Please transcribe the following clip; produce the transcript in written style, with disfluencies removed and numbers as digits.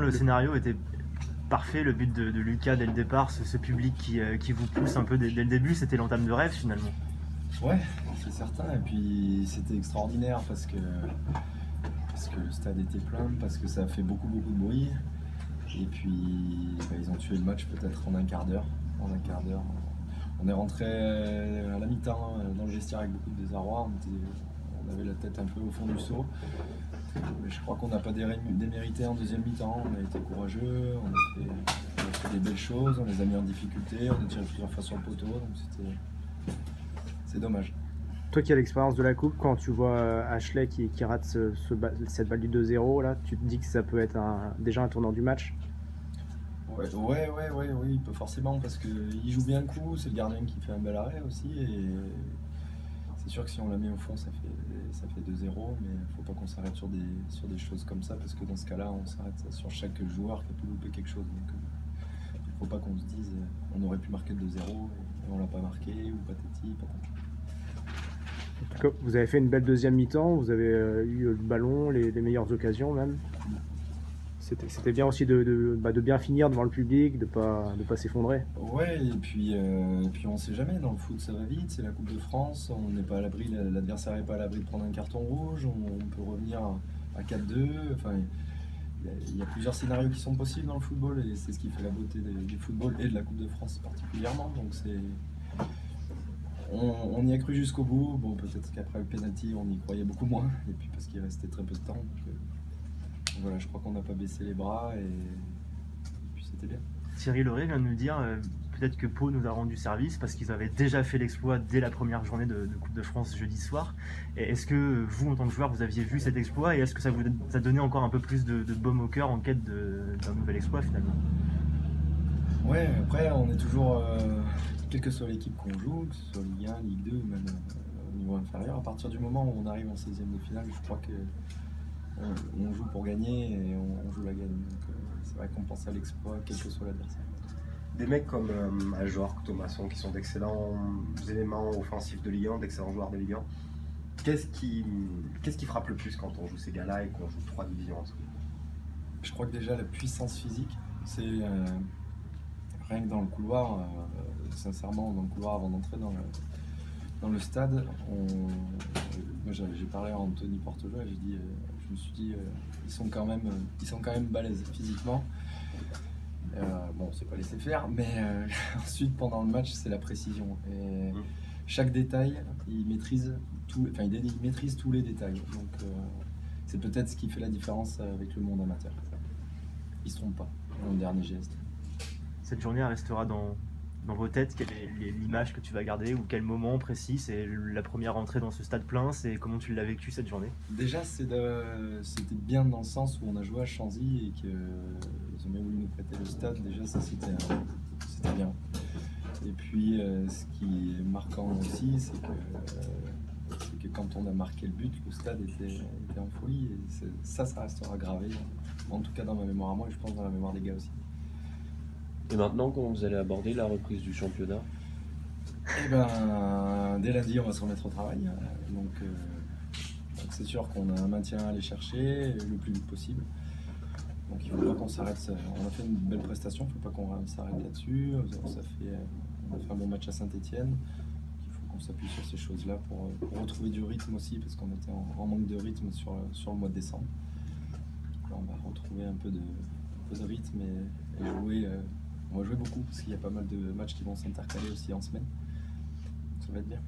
le scénario était parfait, le but de Lucas dès le départ, ce public qui vous pousse un peu dès le début, c'était l'entame de rêve finalement. Ouais, c'est certain. Et puis c'était extraordinaire parce que le stade était plein, parce que ça a fait beaucoup de bruit. Et puis ils ont tué le match peut-être en un quart d'heure. On est rentré à la mi-temps dans le vestiaire avec beaucoup de désarroi. On avait la tête un peu au fond du seau. Mais je crois qu'on n'a pas démérité en deuxième mi-temps. On a été courageux, on a fait des belles choses, on les a mis en difficulté, on a tiré plusieurs fois sur le poteau. Donc c'est dommage. Toi qui as l'expérience de la coupe, quand tu vois Ashley qui rate cette balle du 2-0, là, tu te dis que ça peut être déjà un tournant du match? Oui, pas forcément, parce qu'il joue bien le coup, c'est le gardien qui fait un bel arrêt aussi, et c'est sûr que si on la met au fond, ça fait 2-0, mais il ne faut pas qu'on s'arrête sur des choses comme ça, parce que dans ce cas-là, on s'arrête sur chaque joueur qui a pu louper quelque chose. Donc il ne faut pas qu'on se dise on aurait pu marquer le 2-0 et on l'a pas marqué, ou patati, patata. En tout cas, vous avez fait une belle deuxième mi-temps, vous avez eu le ballon, les meilleures occasions même. C'était bien aussi de bien finir devant le public, de pas s'effondrer. Ouais, et puis on sait jamais, dans le foot ça va vite, c'est la Coupe de France, on n'est pas à l'abri, l'adversaire n'est pas à l'abri de prendre un carton rouge, on peut revenir à 4-2, enfin il y a plusieurs scénarios qui sont possibles dans le football, et c'est ce qui fait la beauté du football et de la Coupe de France particulièrement, donc on y a cru jusqu'au bout. Bon, peut-être qu'après le penalty on y croyait beaucoup moins, et puis parce qu'il restait très peu de temps, donc voilà, je crois qu'on n'a pas baissé les bras, et puis c'était bien. Thierry Lauré vient de nous dire peut-être que Pau nous a rendu service parce qu'ils avaient déjà fait l'exploit dès la première journée de Coupe de France jeudi soir. Et est-ce que vous, en tant que joueur, vous aviez vu cet exploit, et est-ce que ça vous a donné encore un peu plus de baume au cœur en quête d'un nouvel exploit finalement? Ouais, après on est toujours, quelle que soit l'équipe qu'on joue, que ce soit Ligue 1, Ligue 2 ou même au niveau inférieur, à partir du moment où on arrive en 16e de finale, je crois que on joue pour gagner, et on joue la gagne. Donc c'est vrai qu'on pense à l'exploit, quel que soit l'adversaire. Des mecs comme Ajorc, Thomasson, qui sont d'excellents éléments offensifs de Ligue 1, d'excellents joueurs de Ligue 1. Qu'est-ce qui frappe le plus quand on joue ces gars-là et qu'on joue 3 divisions en dessous? Je crois que déjà la puissance physique, c'est rien que dans le couloir, sincèrement, dans le couloir avant d'entrer dans le stade, moi j'ai parlé à Anthony Portejoie et je me suis dit ils sont quand même balèzes physiquement. Bon, c'est pas laissé faire, mais ensuite pendant le match c'est la précision, et chaque détail il maîtrise il maîtrise tous les détails, donc c'est peut-être ce qui fait la différence avec le monde amateur. Il se trompe pas dans le dernier geste. Cette journée elle restera dans vos têtes. Quelle est l'image que tu vas garder, ou quel moment précis? C'est la première entrée dans ce stade plein, c'est comment tu l'as vécu cette journée? Déjà c'était bien dans le sens où on a joué à Chanzy et qu'ils ont bien voulu nous prêter le stade. Déjà ça c'était bien. Et puis ce qui est marquant aussi, c'est que quand on a marqué le but, le stade était en folie, et ça restera gravé, en tout cas dans ma mémoire à moi, et je pense dans la mémoire des gars aussi. Et maintenant, comment vous allez aborder la reprise du championnat? Eh ben, dès lundi, on va se remettre au travail. Donc c'est sûr qu'on a un maintien à aller chercher le plus vite possible. Donc il ne faut pas qu'on s'arrête. On a fait une belle prestation, il ne faut pas qu'on s'arrête là-dessus. On a fait un bon match à Saint-Etienne. Il faut qu'on s'appuie sur ces choses-là pour retrouver du rythme aussi, parce qu'on était en manque de rythme sur le mois de décembre. Donc là, on va retrouver un peu de rythme et jouer. On va jouer beaucoup, parce qu'il y a pas mal de matchs qui vont s'intercaler aussi en semaine. Ça va être bien.